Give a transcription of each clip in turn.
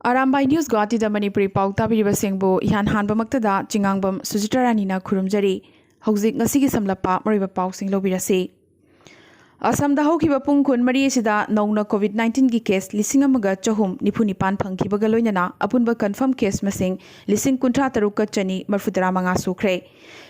Arambai News Guwahati da Manipuri Pao tabiriba sengbo ihan hanbamaktada Chingangbam Sujitarani khurumjari hauzik ngasigi samlapa mariba pau sing lobirase Assam da hokiba pung kun mari sida nauna COVID-19 gi case lising amaga chahum nipunipan phangkibaga loinana apunba confirm case masing lising kuntra taruka chani marfutara manga sukre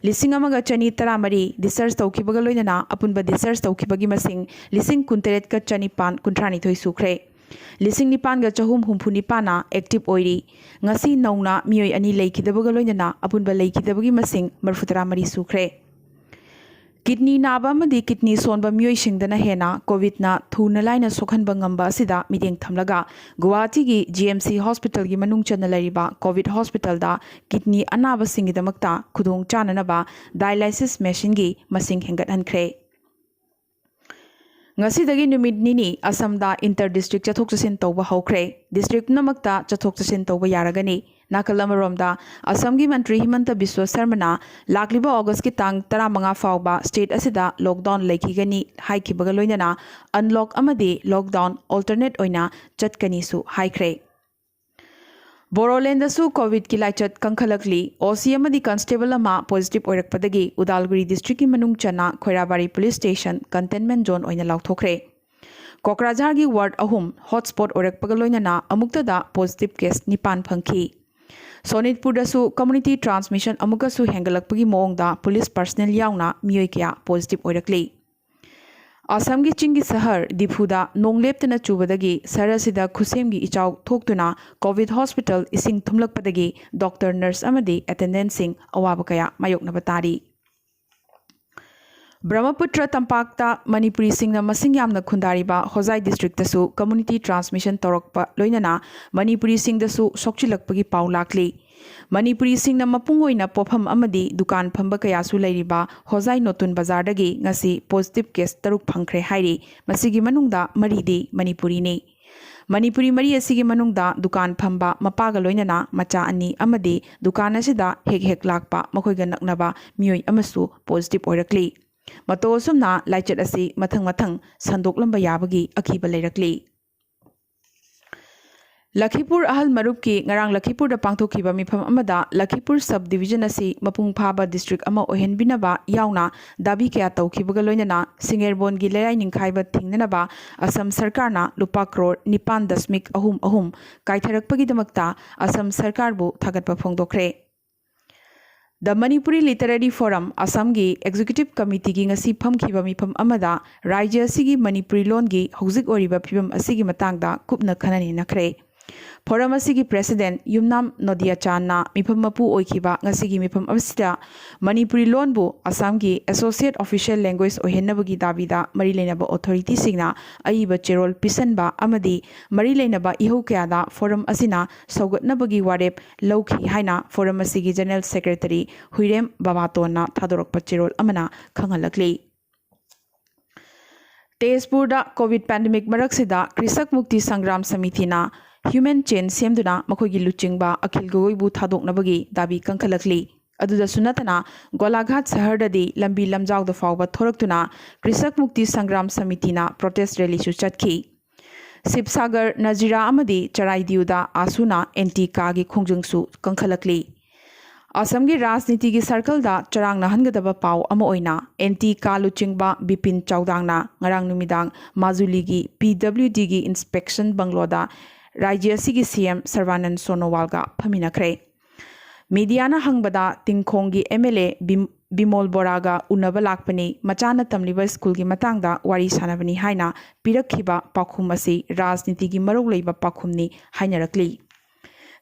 lising amaga chani taramari research tawkibaga loinana apunba research tawkibagi masing lising kunteret ka chani pan kuntrani thoi sukre lising nipan ga chahum humpu nipana active oiri ngasi nauna mioi ani leikidabaga loinana apunba leikidabagi masing marfutara mari sukre Kidney naba amadi kidney sonba mioi singdana hena COVID na thuna laina sokhanba ngamba asida mideng thamlaga Guwahati gi GMC hospital gi manung chana lariba COVID hospital da kidney anaba singidamakta khudong chananaba dialysis machine gi masing hengat hankhre Ngasidagi numit nini Assam da inter district chathok chasin tawba hawkhre district namakta chathok chasin tawba yaragani Nakalamaromda Assam gi Mantri Himanta Biswa Sarmana lakliba August ki tang 15 fawba state asida lockdown laikigani haikibaga loinana unlock amadi lockdown alternate oina chatkani su haikhre Boroland su COVID ki laichat kangkhalakli OC amadi constable ama positive oirakpadagi Udalguri district ki manung chana Khoirabari police station containment zone oina lauthokre Kokrajhar gi ward ahum hotspot oirakpaga loinana amuktada positive case nipan phangki Sonitpur dasu community transmission amukasu hengalakpagi moongda police personnel yauna mioi kya positive oirakli Assam gi chingi sahar Diphuda nongleptana chubadagi sarasida khusemgi ichau thoktuna COVID hospital ising thumlakpadagi doctor nurse amadi attendant sing awaba kaya mayokna batari Brahmaputra Tampakta Manipuri Singna masing yamna khundariba Hozai district dasu community transmission torokpa loinana Manipuri Sing dasu sokchilakpagi pau lakli Manipuri Singna mapungoina popham amadi dukan phamba kayasu lairiba Hozai Notun Bazar dagi ngasi positive case taruk phangkhre hairi masigi manungda maridi Manipuri ni Manipuri mari asigi manungda dukan phamba mapaga loinana macha ani amadi dukan asida hek lakpa makhoiga naknaba mioi amasu positive oirakli Mato sumna laichat asi mathang sandoklamba yabagi akiba leirakli Lakhipur Ahal Marup ki ngarang Lakhipur da pangthokhiba mifam amada Lakhipur sub division asi mapung phaba district ama ohenbinaba yauna dabi kya tawkhibaga loinana Singerbon gi lerai ningkhaiba thingnanaba Assam sarkarna lupa crore 9.3 kaitharakpagi damakta Assam sarkar bu thagatpa phongdokre The Manipuri Literary Forum Assam gi Executive Committee gi ngasi phamkhiba mifam amada Rajya asigi Manipuri lon gi hauzik oriba phibam asigi matangda kupna khanani nakhre Forum asigi President Yumnam Nodia Channa mifam mapu oikhiba ngasigi mifam asida Manipuri lon bu Assam gi Associate Official Language ohenabagi dabida mari leinaba authority singna aiba cherol pisanba amadi mari leinaba ihau kyada forum asina saugatnabagi warep lauki haina forum asigi General Secretary Huirem Babatona thadorokpa cherol amana khangalakli Tezpur da COVID pandemic maraksida Krisak Mukti Sangram Samiti na Human chain semduna makhogi luchingba Akhil Gogoi bu thadoknabagi dabi kangkhalakli aduda sunatana Golaghat sahardadi lambi lamjaw da fawba thoraktuna Krisak Mukti Sangram Samiti na protest rally su chatki Sibsagar Nazira amadi Charaidiuda asuna NT Kagi khongjungsu kangkhalakli Assam gi rajniti gi circle da charang na hangadaba pau ama oina NT ka luchingba Bipin Chawdangna ngarang numidang Majuli gi PWD gi inspection bangloda Rajya asigi CM Sarvanand Sonowal ga phaminakre Mediana hangbada tingkhong gi MLA Bimol Boraga unaba lakpani machana tamliba school gi matangda wari sanabani haina pirakhiba pakhum asi rajniti gi marok leiba pakhumni hainarakli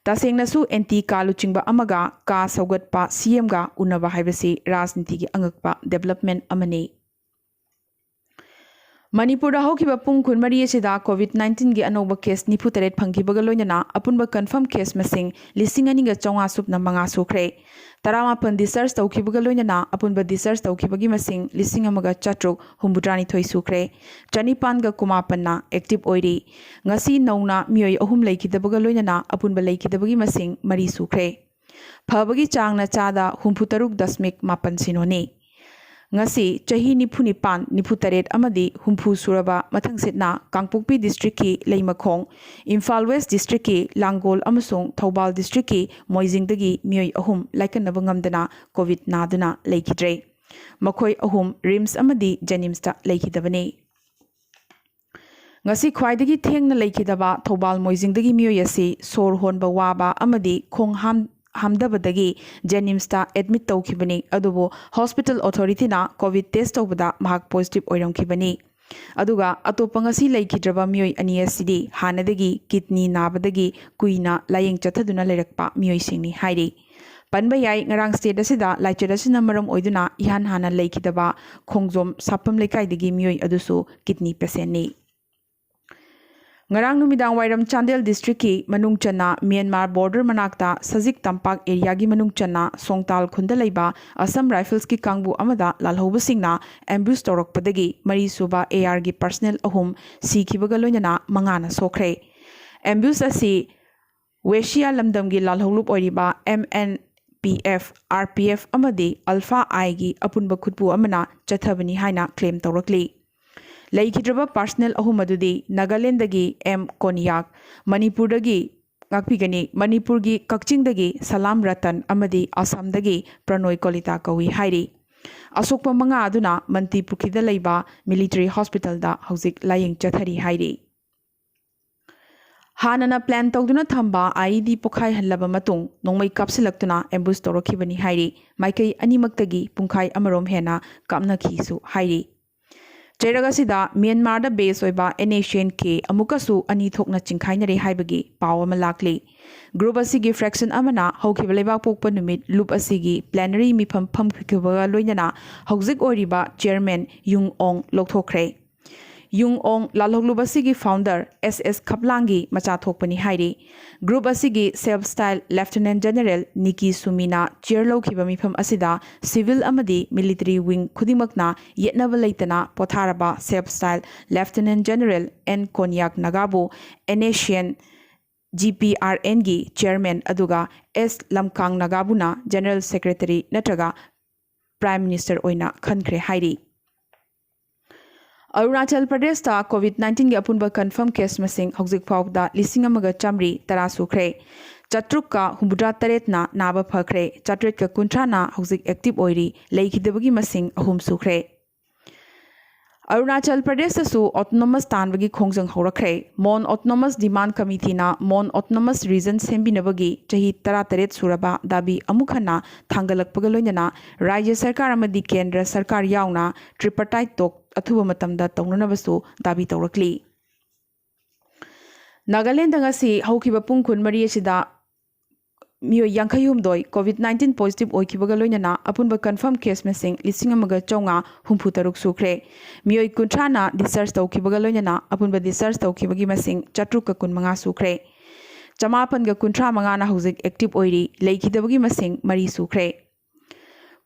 Tasengnasu NT ka luchingba amaga ka saugatpa CM ga unaba haibasi rajniti gi angakpa development amani Manipur hokiba pung kun mari asida COVID-19 gi anoba case nifu taret phangkibaga loinana apunba confirm case masing lising ani ga chonga supna manga sukre tarama pan research tawkibaga loinana apunba research tawkibagi masing lising amaga chatruk humbudrani thoi sukre chanipan ga kumapanna active oiri ngasi nauna mioi ahum leikidabaga loinana apunba leikidabagi masing mari sukre phabagi changna chada humputaruk dasmik mapan sinoni ngasi chahi nipunipan niputaret amadi humpu suraba mathang sitna Kangpokpi district ki Leimakhong, Imphal West district ki Langol amasung Thoubal district ki Moijingdagi mioi ahum laikanaba ngamdana COVID naduna leikidre. Makhoi ahum Rims amadi Janimsta leikidabani. Ngasi khwaidagi thengna leikidaba Thoubal Moijingdagi mioi asi sor honba waba amadi khong hamdabadagi Janimsta admit tawkhibani adubo hospital authority na COVID test tawbada mahak positive oiramkhibani. Aduga atopa ngasi leikidraba mioi ani asidi hanadagi kidney nabadagi kuina layeng chathaduna leirakpa mioi singni hairi. Panba yai ngarang state asida laichadasina maram oiduna ihan hana leikidaba khongjom sapam lekaidagi mioi adusu kidney patient ni. Ngarang numidang wairam Chandel district ki manung chana Myanmar border manakta Sajik Tampak area gi manung chana Songtal khunda leiba Assam Rifles ki kangbu amada lalhoba singna ambush torok padagi mari suba AR gi personnel ahum sikhibaga loinana mangana sokre. Ambush asi Weshia lamdam gi lalholup oiriba MNPF RPF amadi Alpha I gi apunba khutpu amana chathabani haina claim torakli. Laikidraba personnel ahumadudi Nagaland-dagi M. Konyak, Manipur-dagi ngakpigani Manipur-gi Kakching-dagi Salam Ratan amadi Assam-dagi Pranoy Kolita kawi hairi. Asokpa manga aduna Mantipukida leiba military hospital-da hauzik layeng chathari hairi. Hanana plan tawduna thamba IED pokhai hallaba matung nongmai kapsilaktuna ambush torokhibani hairi. Maikai animaktagi pungkhai amarom hena kapnakhisu hairi. Jeragasida Myanmar da base oiba NACN ke amukasu ani thokna chingkhainare haibagi paw ama lakli. Group asigi fraction amana haukiba leibak pokpa numit loop asigi plenary mifam phamkhiba loinana hauzik oiriba chairman Yung Ong lokthokre. Yung Ong lalhoklub asigi founder SS Khaplangi macha thokpani hairi. Group asigi self style Lieutenant General Nikki Sumina chair lokhiba mifam asida civil amadi military wing khudimakna yetnaba leitana potharaba self style Lieutenant General N Konyak Nagabu NACN GPRN gi chairman aduga S Lamkang Nagabuna General Secretary natraga Prime Minister oina khankhre hairi. Arunachal Pradesh ta COVID-19 gi apunba confirm case masing hauzik phawda lising amaga chamri tara sukre. Chatruk ka humbudra taret na naba phakre. Chatret ka kuntra na hauzik active oiri leikidabagi masing ahum sukre. Arunachal Pradesh su autonomous tanbagi khongjang horakre. Mon Autonomous Demand Committee na Mon Autonomous Region sembinabagi chahi tara taret suraba dabi amukhana thangalakpaga loinana Rajya Sarkar amadi Kendra Sarkar yauna tripartite tok athuba matamda taunanabasu dabi tawrakli. Nagaland ngasi haukiba pung kun mari asida mio yankayumdoi COVID-19 positive oikibaga loinana apunba confirm case masing lising amaga chonga humpu taruk sukre. Mio kuntrana discharge tawkibaga loinana apunba discharge tawkibagi masing chatruk ka kun manga sukre. Chamapan ga kuntra manga na hauzik active oiri leikidabagi masing mari sukre.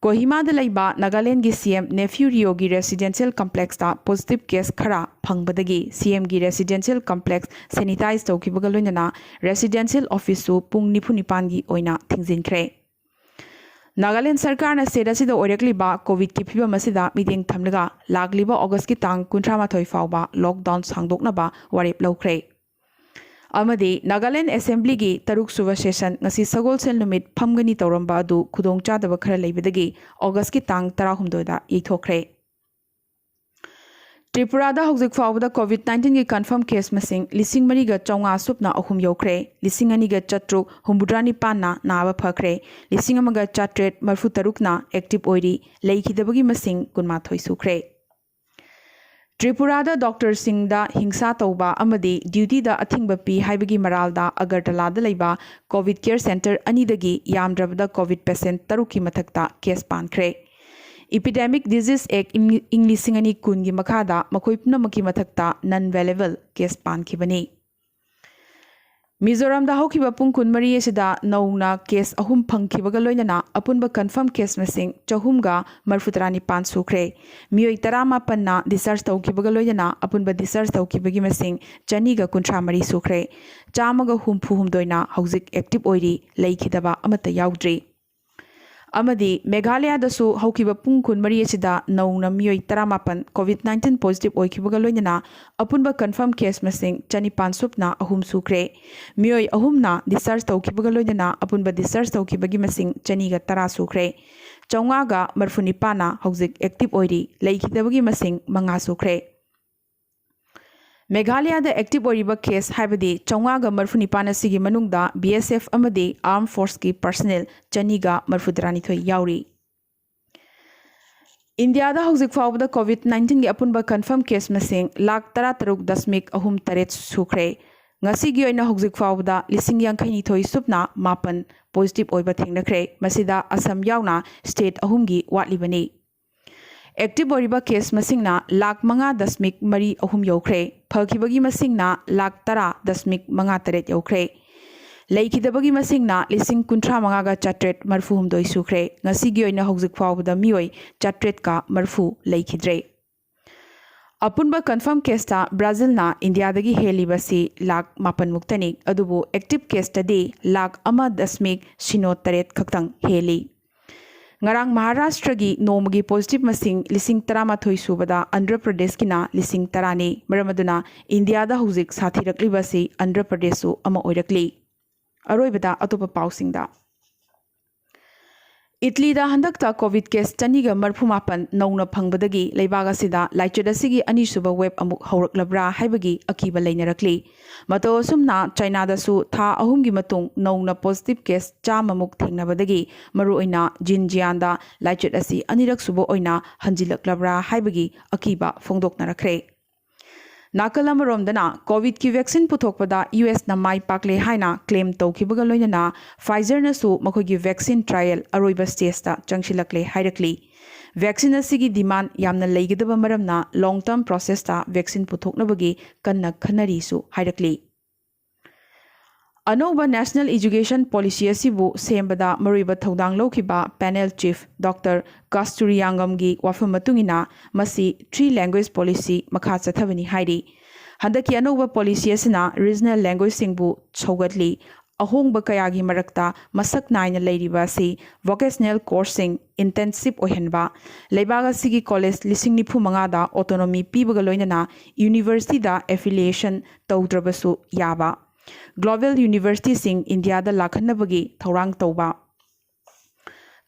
Kohima da laiba Nagaland gi CM Nephew Rio gi residential complex ta positive case khara phangbadagi CM gi residential complex sanitize tawkibaga loinana residential office su pung nipunipan gi oina thingjinkre. Nagaland Sarkar na sedasida oirakliba COVID ki phibam asida meeting thamlaga lagliba August ki tang 38 fawba lockdown sangdoknaba warep lawkhre. Amadi Nagaland Assembly gi taruk suba session ngasi sagol sel numit phamgani tawramba adu khudong chadaba khara leibadagi August ki tang 16 da yithokre. Tripura da hauzik fawda COVID-19 gi confirm case masing lising mari ga chonga supna ahum yokre lising ani ga chatruk humbudrani panna naba phakre lising amaga chatret marfu tarukna active oiri leikidabagi masing kunma thoi sukre. Tripura da Dr. Singh da hingsa tauba amadi duty da athingba pi haibagi maralda Agartala da leiba COVID care center anidagi yamdrabda COVID patient taruki mathakta case pankre. Epidemic Disease Act Inglising ani kungi makhada makhoi punamaki mathakta non-valuable case pankibani. Mizoram da haukiba pung kun mari asida nauna case ahum phangkibaga loinana apunba confirm case masing chahumga marfutarani pan sukre. Mioi tarama panna discharge tawkibaga loinana apunba discharge tawkibagi masing chaniga kuntra mari sukre. Chamaga humpu humdoina hauzik active oiri leikidaba amata yaudri. amadi Meghalaya dasu haukiba pung kun mari asida nauna miyoi taramapan COVID-19 positive oikibaga loinana apunba confirm case masing chanipan supna ahum sukre miyoi ahumna discharge taukibaga loinana apunba discharge taukibagi masing chaniga tara sukre chaungaga marfunipana hauzik active oiri leikidabagi masing manga sukre Meghalaya da active oriba case haibadi chaungaga marfunipana sigi manungda BSF amadi armed force ki personnel chaniga marfudrani thoi yauri India da hauzik fawbada COVID-19 gi apunba confirm case masing lakh 13.38 sukre ngasi gi oina hauzik fawbada lising yankhaini thoi supna mapan positive oiba thengnakre masida Assam yauna state ahumgi watlibani Active oriba case masingna lakh 5.3 ahum yaukhre phakibagi masingna lakh 10.58 yaukhre leikidabagi masingna lising 35 ga chatret marfu humdoi sukre ngasigi oina hauzik fawbada mioi chatret ka marfu leikidre apunba confirm case ta Brazil na India dagi helibasi lakh 8 muktani adubu active case ta de lakh 1.08 khaktang heli Ngarang Maharashtra gi nomagi positive masing lising 13 subada Andhra Pradesh kina lising 10 maramaduna India da hauzik sathirakli basi Andhra Pradesh su ama oirakli aroibada atopa pausingda Italy da handakta COVID case chaniga marfumapan nauna phangbadagi leibaga sida laichada sigi anisuba web amuk hauраklabra haibagi akiba leinarakli mato sumna China da su tha ahumgi matung nauna positive case chamamuk thengnabadagi maruoina Jinjian da laichada si anirak suba oina hanjilaklabra haibagi akiba phongdoknarakre Nakalamromdana COVID ki vaccine puthokpada US na mai pakle haina claim tawkibaga loinana Pfizer na su makogi vaccine trial aroiba stage ta changsilakle hairakli vaccine asigi demand yamna leigidaba maramna long term process ta vaccine puthoknabagi kanna khanari su hairakli Anova National Education Policy asibu sembada mariba thodang lokiba panel chief Dr. Kasturi Yangamgi wafam matungina masi 3 language policy makha chathabani hairi handaki anova policy asina regional language singbu chaugatli ahongba kayagi marakta masak naina leiriba si vocational coursing intensive ohenba leibaga sigi college lising nifu mangada autonomy pibaga loinana university da affiliation tawdrabasu yaba Global University sing India da lakhanabagi thorang tawba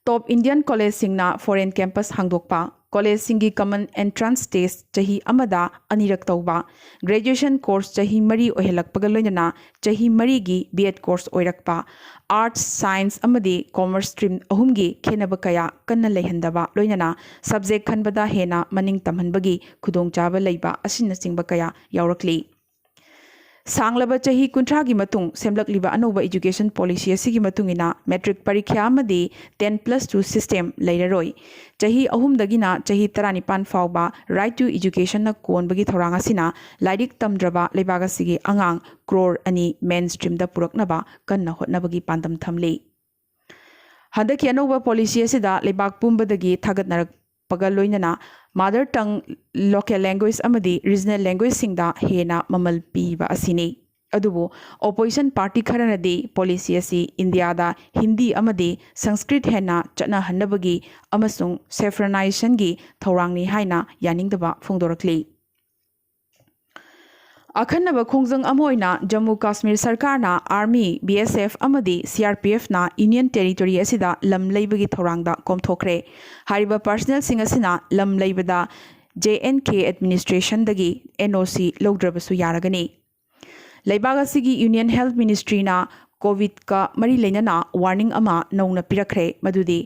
Top Indian College singna foreign campus hangdokpa college singi common entrance test chahi amada anirak tawba graduation course chahi mari ohelakpaga loinana chahi mari gi B.Ed course oirakpa arts science amadi commerce stream ahumgi khenaba kaya kanna leihandaba loinana subject khanbada hena maning tamhanbagi khudongchaba leiba asina singba kaya yaurakli Sanglaba chahi kuntragi matung semlakliba anoba education policy asigi matungina metric parikya amadi 10+2 system leiraroi chahi ahumdagina chahi 19 fawba right to education na konbagi thoranga sina lairik tamdraba leibaga sigi angang crore ani mainstream da puraknaba kanna hotnabagi pandam thamle handaki anoba policy asida leibak pumbadagi thagatnarak pagaloinana mother tongue local language amadi regional language singda hena mamal piba asini adubu opposition party kharanadi policy asi India da Hindi amadi Sanskrit hena chana hannabagi amasung saffronization gi thorangni haina yaningdaba phongdorakli Akhanaba khongjang amoina Jammu Kashmir Sarkar na Army BSF amadi CRPF na Union Territory asida lam leibagi thorangda komthokre hariba personnel sing asina lam leibada JNK administration dagi NOC logdrabasu yaragani leibaga sigi Union Health Ministry na COVID ka mari leinana warning ama nauna pirakre madudi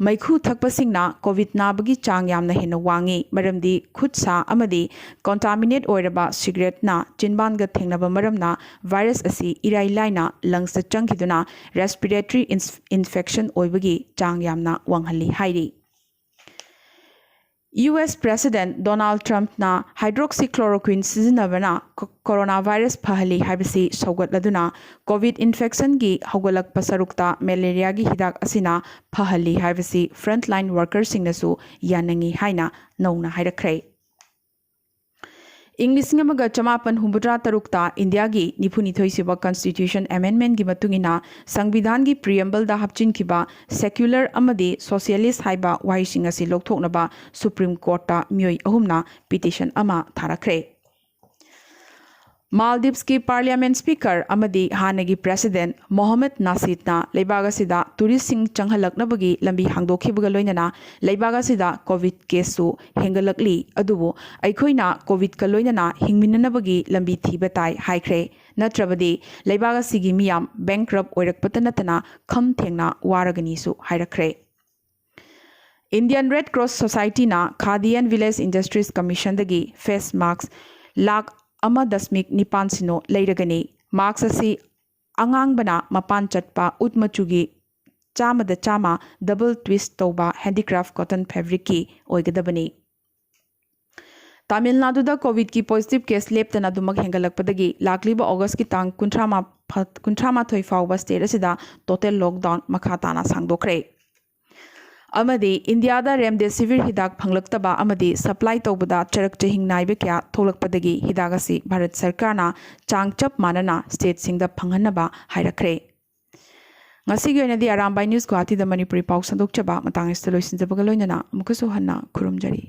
maikhu thakpasingna COVID nabagi chang yamna hena wangi maramdi khutsa amadi contaminate oiraba cigarette na chinban ga thengnaba maramna virus asi irai laina lungs ta changkiduna respiratory infection oibagi chang yamna wanghalli hairi US President Donald Trump na hydroxychloroquine sizinabana coronavirus phahali haibasi saugatladuna COVID infection gi haugalak pasarukta malaria gi hidak asina phahali haibasi frontline workers singnasu yanangi haina nauna hairakre ꯏꯪ 1973ꯇ ꯏꯟꯗꯤꯌꯥꯒꯤ 94ꯁꯨꯕ constitution ꯑꯦꯃꯦꯟꯗꯃꯦꯟꯠꯒꯤ ꯃꯇꯨꯡꯏꯟꯅ ꯁꯪꯕꯤꯙꯥꯟꯒꯤ ꯄ꯭ꯔꯤꯑꯦꯝꯕꯜꯗ ꯍꯥꯞꯆꯤꯟꯈꯤꯕ secular ꯑꯃꯗꯤ socialist ꯍꯥꯏꯕ ꯋꯥꯍꯩꯁꯤꯡ ꯑꯁꯤ ꯂꯧꯊꯣꯛꯅꯕ ꯁꯨꯄ꯭रीम कोर्टꯇ ꯃꯤꯑꯣꯏ 3ꯅ petition ꯑꯃ ꯊꯥꯔꯛꯈ꯭ꯔꯦ꯫ मालदीव्सकी पार्लियामेंट स्पीकर अमदी हानगी प्रेसिडेंट मोहम्मद नासीदना लेबाग असिदा टूरिस्टसिंग चंगहलकनबगी लंबी हांगदोखिबगा लोइनना लेबाग असिदा कोविड केससु हेंगलकली अदुबो अखोइना कोविड का लोइनना हिंगमिननबगी लंबी थीबा ताई हाइख्रे नत्रबदी लेबाग असिगी मियाम बैंक्रप्ट ओइरकपत नतना खम थेंगना वारगनीसु हाइरख्रे। इंडियन रेड क्रॉस सोसाइटी ना Khadi and Village Industries Commission दगी फेस मास्क लाख 1.9 लेरगनी मास्क असी अंगांगबना मपान चटपा उट मचुगी चामदा चामा डबल ट्विस्ट तौबा हैंडीक्राफ्ट कॉटन फैब्रिक की ओइगदबनी। तमिलनाडुदा कोविड की पॉजिटिव केस लेप्तना दुमक हेंगलकपदगी लाक्लिबा अगस्त की तांग 38 फाउबा स्टेट असिदा टोटल लॉकडाउन मखा ताना सांगदोखरे। अमदी इंडियादा रेमडेसिविर हिदाक फंगलक्तबा अमदी सप्लाई तौबदा चरक चहिंग नाइबे क्या थोलकपदगी हिदाक असि भारत सरकारना चांगचप मानना स्टेट सिंगदा फंगहनबा हाइरख्रे। ngasiगी ओइनादी अरामबाई न्यूज गुवाहाटीदा मणिपुरी पाउ संदोकचबा मतांग इस्ता लोइसिनजबगा लोइनना मुकसु हन्ना खुरुमजरी।